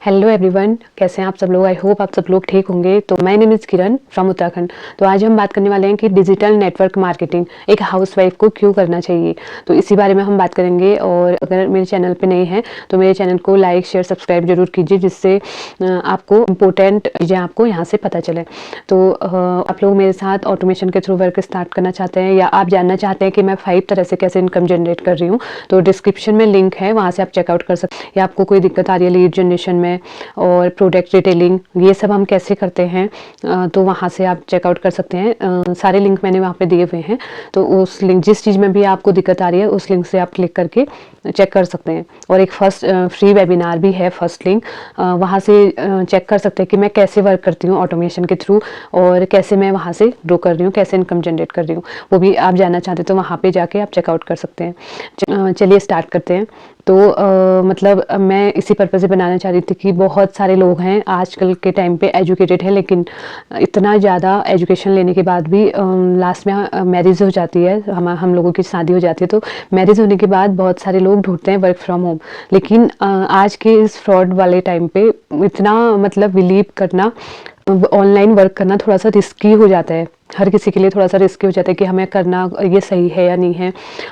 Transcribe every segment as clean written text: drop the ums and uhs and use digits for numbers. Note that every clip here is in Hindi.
हेलो एवरीवन, कैसे हैं आप सब लोग। आई होप आप सब लोग ठीक होंगे। तो my name is Kiran from Uttarakhand. तो आज हम बात करने वाले हैं कि डिजिटल नेटवर्क मार्केटिंग एक हाउसवाइफ को क्यों करना चाहिए। तो इसी बारे में हम बात करेंगे। और अगर मेरे चैनल पे नए हैं तो मेरे चैनल को लाइक शेयर सब्सक्राइब जरूर कीजिए, जिससे आपको इम्पोर्टेंट चीज़ें आपको यहाँ से पता चले। तो आप लोग मेरे साथ ऑटोमेशन के थ्रू वर्क स्टार्ट करना चाहते हैं या आप जानना चाहते हैं कि मैं 5 तरह से कैसे इनकम जनरेट कर रही हूँ, तो डिस्क्रिप्शन में लिंक है, वहाँ से आप चेकआउट कर सकते हैं। या आपको कोई दिक्कत आ रही है लीड जनरेशन में और प्रोडक्ट रिटेलिंग, ये सब हम कैसे करते हैं, तो वहाँ से आप चेकआउट कर सकते हैं। सारे लिंक मैंने वहाँ पे दिए हुए हैं। तो उस लिंक, जिस चीज़ में भी आपको दिक्कत आ रही है, उस लिंक से आप क्लिक करके चेक कर सकते हैं। और एक फर्स्ट फ्री वेबिनार भी है, फर्स्ट लिंक, वहाँ से चेक कर सकते हैं कि मैं कैसे वर्क करती हूँ ऑटोमेशन के थ्रू और कैसे मैं वहाँ से ग्रो कर रही हूँ, कैसे इनकम जनरेट कर रही हूँ, वो भी आप जानना चाहते हैं तो वहाँ पे जाके आप चेकआउट कर सकते हैं। चलिए स्टार्ट करते हैं। तो मतलब मैं इसी पर्पज़ से बनाना चाह रही थी कि बहुत सारे लोग हैं आजकल के टाइम पे एजुकेटेड हैं, लेकिन इतना ज़्यादा एजुकेशन लेने के बाद भी लास्ट में मैरिज हो जाती है, हम लोगों की शादी हो जाती है। तो मैरिज होने के बाद बहुत सारे लोग ढूंढते हैं वर्क फ्रॉम होम, लेकिन आज के इस फ्रॉड वाले टाइम पे इतना मतलब बिलीव करना, ऑनलाइन वर्क करना थोड़ा सा रिस्की हो जाता है। हर किसी के लिए थोड़ा सा रिस्की हो जाता है कि हमें करना ये सही है या नहीं है,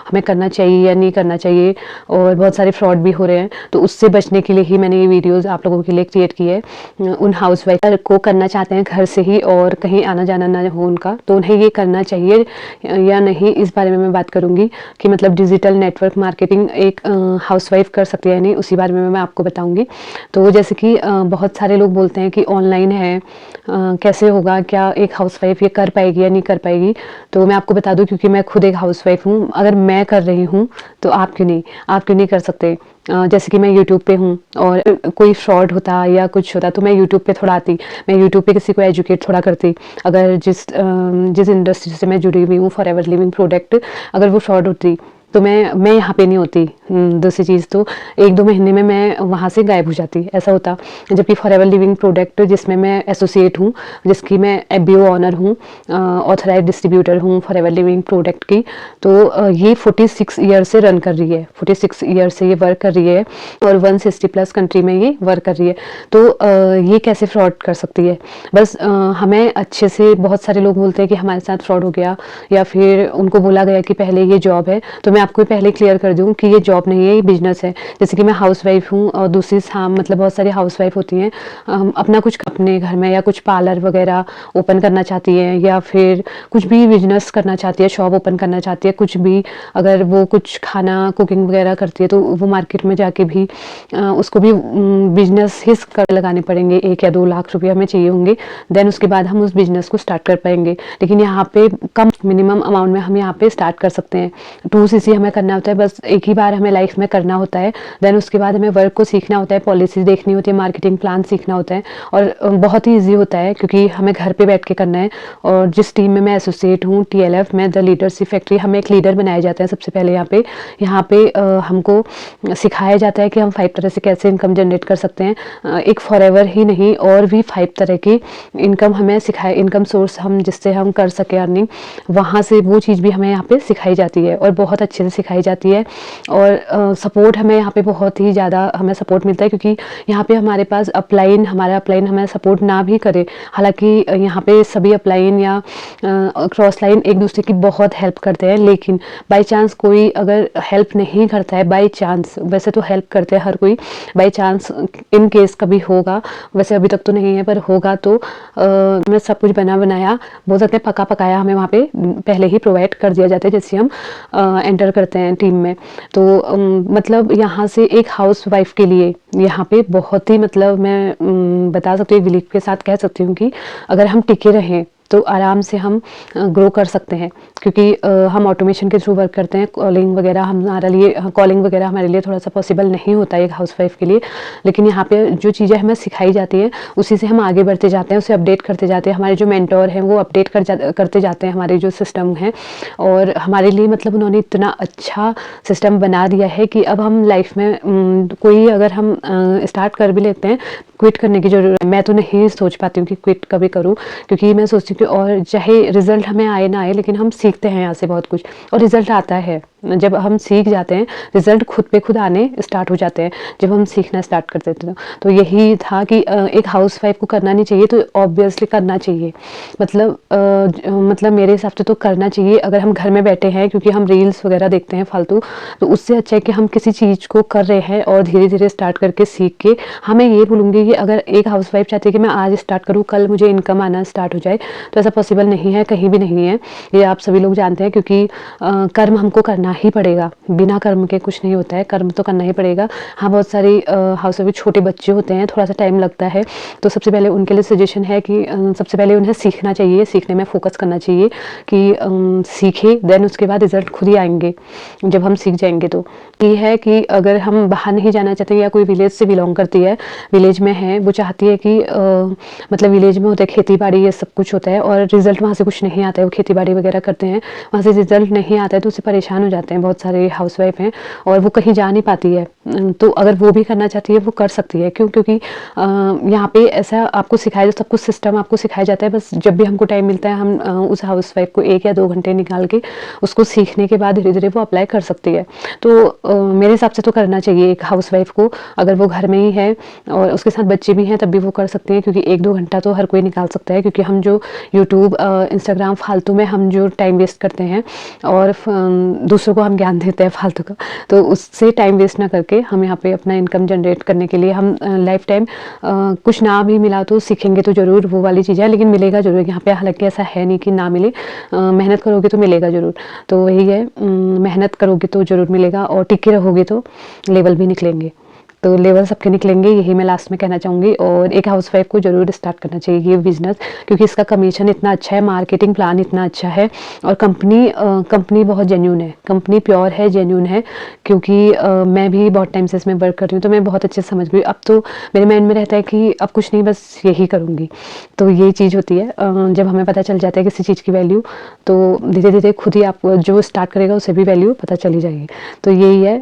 हमें करना चाहिए या नहीं करना चाहिए, और बहुत सारे फ्रॉड भी हो रहे हैं। तो उससे बचने के लिए ही मैंने ये वीडियोस आप लोगों के लिए क्रिएट की है। उन हाउसवाइफ को करना चाहते हैं घर से ही और कहीं आना जाना ना हो उनका, तो उन्हें ये करना चाहिए या नहीं, इस बारे में मैं बात करूँगी कि मतलब डिजिटल नेटवर्क मार्केटिंग एक हाउसवाइफ कर सकती है या नहीं, उसी बारे में मैं आपको बताऊँगी। तो जैसे कि बहुत सारे लोग बोलते हैं कि ऑनलाइन है, कैसे होगा, क्या एक हाउसवाइफ ये कर पाएगी या नहीं कर पाएगी। तो मैं आपको बता दूं, क्योंकि मैं खुद एक हाउसवाइफ हूँ, अगर मैं कर रही हूँ तो आप क्यों नहीं कर सकते। जैसे कि मैं यूट्यूब पे हूँ और कोई फ्रॉड होता या कुछ होता तो मैं यूट्यूब पे थोड़ा आती, मैं यूट्यूब पे किसी को एजुकेट थोड़ा करती। अगर जिस इंडस्ट्री से मैं जुड़ी हुई हूँ, फॉर एवर लिविंग प्रोडक्ट, अगर वो फ्रॉड होती तो मैं यहाँ पे नहीं होती। दूसरी चीज़ तो 1-2 महीने में मैं वहाँ से गायब हो जाती, ऐसा होता। जबकि फॉर एवर लिविंग प्रोडक्ट, जिसमें मैं एसोसिएट हूँ, जिसकी मैं एफबीओ ऑनर हूँ, ऑथराइज डिस्ट्रीब्यूटर हूँ फॉर एवर लिविंग प्रोडक्ट की, तो ये 46 ईयर से रन कर रही है, 46 ईयर से ये वर्क कर रही है और 160+ कंट्री में ये वर्क कर रही है। तो ये कैसे फ्रॉड कर सकती है। बस हमें अच्छे से, बहुत सारे लोग बोलते हैं कि हमारे साथ फ्रॉड हो गया, या फिर उनको बोला गया कि पहले ये जॉब है। तो मैं आपको पहले क्लियर कर दूं कि ये जॉब नहीं है, ये बिजनेस है। जैसे कि मैं हाउसवाइफ हूँ और दूसरी मतलब बहुत सारी हाउसवाइफ होती हैं, अपना कुछ अपने घर में या कुछ पार्लर वगैरह ओपन करना चाहती हैं, या फिर कुछ भी बिजनेस करना चाहती है, शॉप ओपन करना चाहती है, कुछ भी। अगर वो कुछ खाना कुकिंग वगैरह करती है तो वो मार्केट में जाके भी उसको भी बिजनेस हिस्स कर लगाने पड़ेंगे, 1 या 2 लाख रुपये हमें चाहिए होंगे, देन उसके बाद हम उस बिजनेस को स्टार्ट कर पाएंगे। लेकिन यहाँ पे कम मिनिमम अमाउंट में हम यहाँ पे स्टार्ट कर सकते हैं। 2cc हमें करना होता है, बस एक ही बार हमें लाइफ में करना होता है। देन उसके बाद हमें वर्क को सीखना होता है, पॉलिसी देखनी होती है, मार्केटिंग प्लान सीखना होता है, और बहुत ही ईजी होता है क्योंकि हमें घर पे बैठ के करना है। और जिस टीम में मैं एसोसिएट हूँ, TLF में, द लीडरशिप फैक्ट्री, हमें एक लीडर बनाया जाता है सबसे पहले। यहाँ पे हमको सिखाया जाता है कि हम 5 तरह से कैसे इनकम जनरेट कर सकते हैं। एक फॉरएवर ही नहीं, और भी 5 तरह की इनकम हमें सिखाए, इनकम सोर्स हम जिससे हम कर सके अर्निंग, वहाँ से वो चीज़ भी हमें यहाँ पे सिखाई जाती है और बहुत अच्छे से सिखाई जाती है। और सपोर्ट हमें यहाँ पे बहुत ही ज़्यादा हमें सपोर्ट मिलता है, क्योंकि यहाँ पे हमारे पास हमारा अपलाइन हमें सपोर्ट ना भी करे, हालांकि यहाँ पे सभी अपलाइन या क्रॉस लाइन एक दूसरे की बहुत हेल्प करते हैं, लेकिन बाई चांस कोई अगर हेल्प नहीं करता है, बाई चांस, वैसे तो हेल्प करते हैं हर कोई, बाई चांस इन केस कभी होगा, वैसे अभी तक तो नहीं है पर होगा, तो मैं सब कुछ बना बनाया, बोल सकते हैं पका पकाया, हमें वहाँ पे पहले ही प्रोवाइड कर दिया जाता है जैसे हम एंटर करते हैं टीम में। तो मतलब यहाँ से एक हाउसवाइफ के लिए यहाँ पे बहुत ही, मतलब मैं बता सकती हूँ, बिलीफ के साथ कह सकती हूँ कि अगर हम टिके रहें तो आराम से हम ग्रो कर सकते हैं, क्योंकि हम ऑटोमेशन के थ्रू वर्क करते हैं। कॉलिंग वगैरह हमारे लिए थोड़ा सा पॉसिबल नहीं होता है एक हाउसवाइफ के लिए, लेकिन यहाँ पे जो चीज़ें हमें सिखाई जाती हैं उसी से हम आगे बढ़ते जाते हैं, उसे अपडेट करते जाते हैं। हमारे जो मेंटोर हैं वो अपडेट करते जाते हैं हमारे जो सिस्टम है, और हमारे लिए मतलब उन्होंने इतना अच्छा सिस्टम बना दिया है कि अब हम लाइफ में कोई अगर हम स्टार्ट कर भी लेते हैं, क्विट करने की जरूरत, मैं तो नहीं सोच पाती हूँ कि क्विट कभी करूँ, क्योंकि मैं सोचती हूँ क्योंकि और चाहे रिज़ल्ट हमें आए ना आए, लेकिन हम सीखते हैं यहाँ से बहुत कुछ और रिज़ल्ट आता है। जब हम सीख जाते हैं, रिज़ल्ट खुद पे खुद आने स्टार्ट हो जाते हैं, जब हम सीखना स्टार्ट कर देते हैं। तो यही था कि एक हाउसवाइफ़ को करना नहीं चाहिए, तो ऑब्वियसली करना चाहिए। मतलब मेरे हिसाब से तो करना चाहिए। अगर हम घर में बैठे हैं क्योंकि हम रील्स वगैरह देखते हैं फालतू, तो उससे अच्छा है कि हम किसी चीज़ को कर रहे हैं और धीरे-धीरे स्टार्ट करके सीख के, हाँ, मैं ये बोलूँगी कि अगर एक हाउसवाइफ़ चाहती है कि मैं आज स्टार्ट करूँ, कल मुझे इनकम आना स्टार्ट हो जाए, तो ऐसा पॉसिबल नहीं है, कहीं भी नहीं है। ये आप सभी लोग जानते हैं, क्योंकि कर्म हमको करना ही पड़ेगा। बिना कर्म के कुछ नहीं होता है, कर्म तो करना ही पड़ेगा। हाँ, बहुत सारी हाउसवाइफ़ छोटे बच्चे होते हैं, थोड़ा-सा टाइम लगता है, तो सबसे पहले उनके लिए सजेशन है कि सबसे पहले उन्हें सीखना चाहिए, सीखने में फ़ोकस करना चाहिए कि सीखें, देन उसके बाद रिज़ल्ट खुद ही आएँगे, जब हम सीख जाएँगे तो। ये है कि अगर हम बाहर नहीं जाना चाहते या कोई विलेज से बिलॉन्ग करती है, विलेज में है, वो चाहती है कि मतलब विलेज में होता है खेती-बाड़ी, ये सब कुछ होता है और रिज़ल्ट वहाँ से कुछ नहीं आता है, वो खेती-बाड़ी वगैरह करते हैं, वहाँ से रिज़ल्ट नहीं आता है, तो उससे परेशान हो जाते हैं बहुत सारे हाउसवाइफ़ हैं और वो कहीं जा नहीं पाती है। तो अगर वो भी करना चाहती है, वो कर सकती है। क्यों? क्योंकि यहाँ पे ऐसा आपको सिखाया, सब कुछ सिस्टम आपको सिखाया जाता है, बस जब भी हमको टाइम मिलता है, हम उस हाउसवाइफ़ को 1 या 2 घंटे निकाल के उसको सीखने के बाद धीरे-धीरे वो अप्लाई कर सकती है। तो मेरे हिसाब से तो करना चाहिए एक हाउसवाइफ़ को, अगर वो घर में ही है और उसके साथ बच्चे भी हैं, तब भी वो कर सकती हैं, क्योंकि 1-2 घंटा तो हर कोई निकाल सकता है। क्योंकि हम जो यूट्यूब, इंस्टाग्राम फालतू में हम जो टाइम वेस्ट करते हैं और दूसरों को हम ज्ञान देते हैं फालतू का, तो उससे टाइम वेस्ट ना करके हम यहाँ पे अपना इनकम जनरेट करने के लिए हम लाइफ टाइम कुछ ना भी मिला तो सीखेंगे तो ज़रूर, वो वाली चीज़ है, लेकिन मिलेगा ज़रूर यहाँ पे। हालाँकि ऐसा है नहीं कि ना मिले, मेहनत करोगे तो मिलेगा ज़रूर। तो वही है, मेहनत करोगे तो ज़रूर मिलेगा और टिके रहोगे तो लेवल भी निकलेंगे। तो लेवल सबके निकलेंगे, यही मैं लास्ट में कहना चाहूँगी। और एक हाउसवाइफ़ को ज़रूर स्टार्ट करना चाहिए ये बिज़नेस, क्योंकि इसका कमीशन इतना अच्छा है, मार्केटिंग प्लान इतना अच्छा है और कंपनी बहुत जेन्युइन है, कंपनी प्योर है, जेन्युइन है। क्योंकि मैं भी बहुत टाइम से इसमें वर्क कर रही हूँ, तो मैं बहुत अच्छे से समझ गई। अब तो मेरे माइंड में रहता है कि अब कुछ नहीं, बस यही करूँगी। तो ये चीज़ होती है, जब हमें पता चल जाता है किसी चीज़ की वैल्यू, तो धीरे-धीरे खुद ही आप जो स्टार्ट करेगा उसे भी वैल्यू पता चली जाएगी। तो यही है,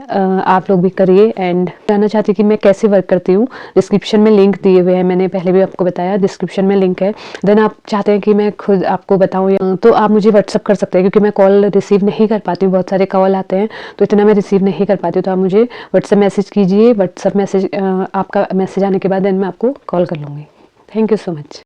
आप लोग भी करिए। एंड जानना चाहती कि मैं कैसे वर्क करती हूँ, डिस्क्रिप्शन में लिंक दिए हुए हैं, मैंने पहले भी आपको बताया, डिस्क्रिप्शन में लिंक है। देन आप चाहते हैं कि मैं खुद आपको बताऊँ, तो आप मुझे व्हाट्सअप कर सकते हैं, क्योंकि मैं कॉल रिसीव नहीं कर पाती हूँ, बहुत सारे कॉल आते हैं, तो इतना मैं रिसीव नहीं कर पाती हूँ। तो आप मुझे व्हाट्सअप मैसेज कीजिए, व्हाट्सअप मैसेज, आपका मैसेज आने के बाद देन मैं आपको कॉल कर लूँगी। Thank you so much.